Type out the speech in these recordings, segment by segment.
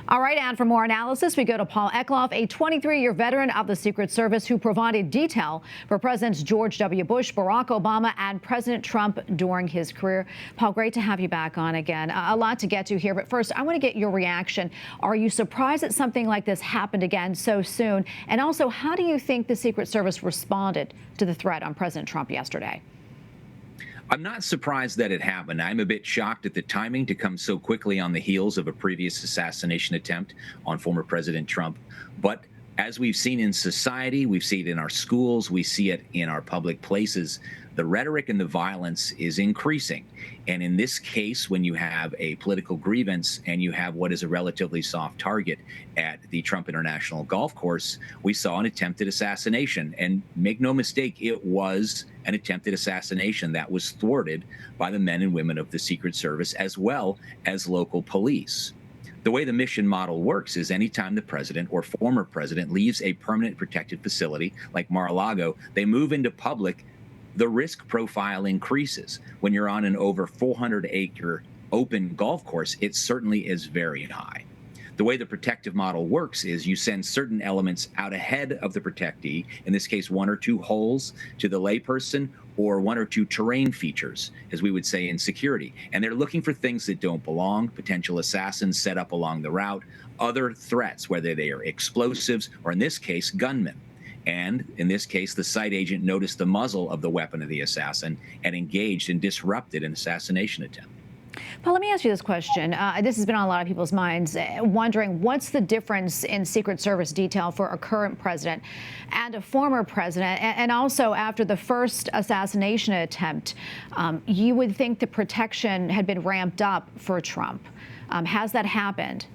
All right, and for more analysis, we go to Paul Eckloff, a 23-year veteran of the Secret Service who provided detail for Presidents George W. Bush, Barack Obama, and President Trump during his career. Paul, great to have you back on again. A lot to get to here, but first, I want to get your reaction. Are you surprised that something like this happened again so soon? And also, how do you think the Secret Service responded to the threat on President Trump yesterday? I'm not surprised that it happened. I'm a bit shocked at the timing to come so quickly on the heels of a previous assassination attempt on former President Trump. But as we've seen in society, we've seen it in our schools, we see it in our public places, the rhetoric and the violence is increasing. And in this case, when you have a political grievance and you have what is a relatively soft target at the Trump International Golf Course, we saw an attempted assassination. And make no mistake, it was an attempted assassination that was thwarted by the men and women of the Secret Service as well as local police. The way the mission model works is anytime the president or former president leaves a permanent protected facility like Mar-a-Lago, they move into public, the risk profile increases. When you're on an over 400-acre open golf course, it certainly is very high. The way the protective model works is you send certain elements out ahead of the protectee, in this case, 1 or 2 holes to the layperson, or 1 or 2 terrain features, as we would say in security. And they're looking for things that don't belong, potential assassins set up along the route, other threats, whether they are explosives or, in this case, gunmen. And in this case, the site agent noticed the muzzle of the weapon of the assassin and engaged and disrupted an assassination attempt. Paul, let me ask you this question. This has been on a lot of people's minds, wondering what's the difference in Secret Service detail for a current president and a former president? And also, after the first assassination attempt, you would think the protection had been ramped up for Trump. Has that happened?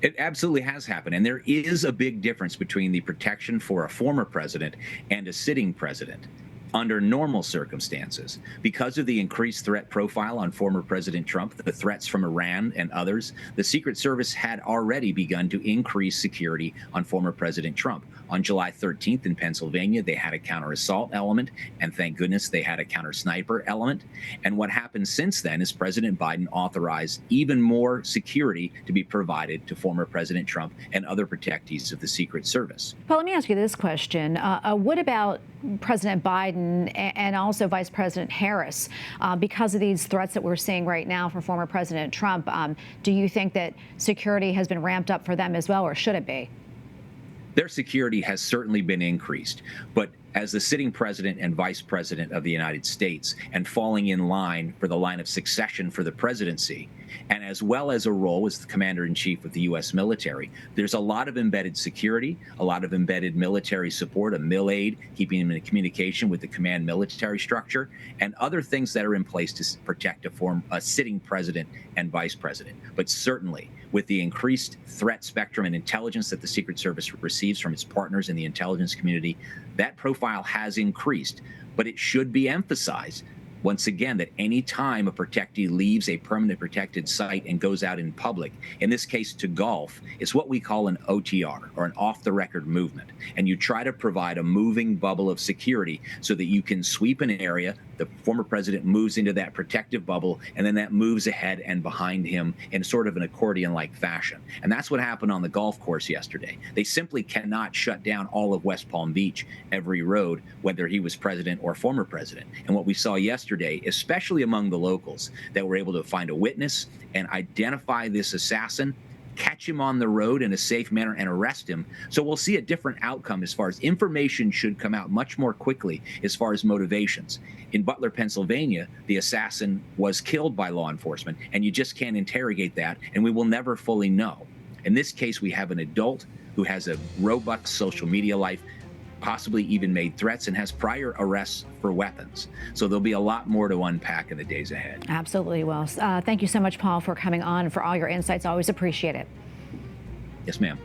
It absolutely has happened. And there is a big difference between the protection for a former president and a sitting president. Under normal circumstances, because of the increased threat profile on former President Trump, the threats from Iran and others, the Secret Service had already begun to increase security on former President Trump. On July 13th in Pennsylvania, they had a counter-assault element, and thank goodness they had a counter-sniper element. And what happened since then is President Biden authorized even more security to be provided to former President Trump and other protectees of the Secret Service. Paul, let me ask you this question. What about President Biden and also Vice President Harris, because of these threats that we're seeing right now from former President Trump? Do you think that security has been ramped up for them as well, or should it be? Their security has certainly been increased, but as the sitting president and vice president of the United States and falling in line for the line of succession for the presidency, and as well as a role as the commander-in-chief of the U.S. military, there's a lot of embedded security, a lot of embedded military support, a mil aid, keeping him in communication with the command military structure, and other things that are in place to protect a sitting president and vice president. But certainly, with the increased threat spectrum and intelligence that the Secret Service receives from its partners in the intelligence community, that profile has increased. But it should be emphasized, once again, that any time a protectee leaves a permanent protected site and goes out in public, in this case to golf, it's what we call an OTR, or an off-the-record movement. And you try to provide a moving bubble of security so that you can sweep an area, the former president moves into that protective bubble, and then that moves ahead and behind him in sort of an accordion-like fashion. And that's what happened on the golf course yesterday. They simply cannot shut down all of West Palm Beach, every road, whether he was president or former president. And what we saw yesterday, especially among the locals, that were able to find a witness and identify this assassin, catch him on the road in a safe manner, and arrest him. So we'll see a different outcome as far as information should come out much more quickly as far as motivations. In Butler, Pennsylvania, the assassin was killed by law enforcement, and you just can't interrogate that, and we will never fully know. In this case, we have an adult who has a robust social media life, possibly even made threats, and has prior arrests for weapons. So there'll be a lot more to unpack in the days ahead. Absolutely. Well, thank you so much, Paul, for coming on and for all your insights. Always appreciate it. Yes, ma'am.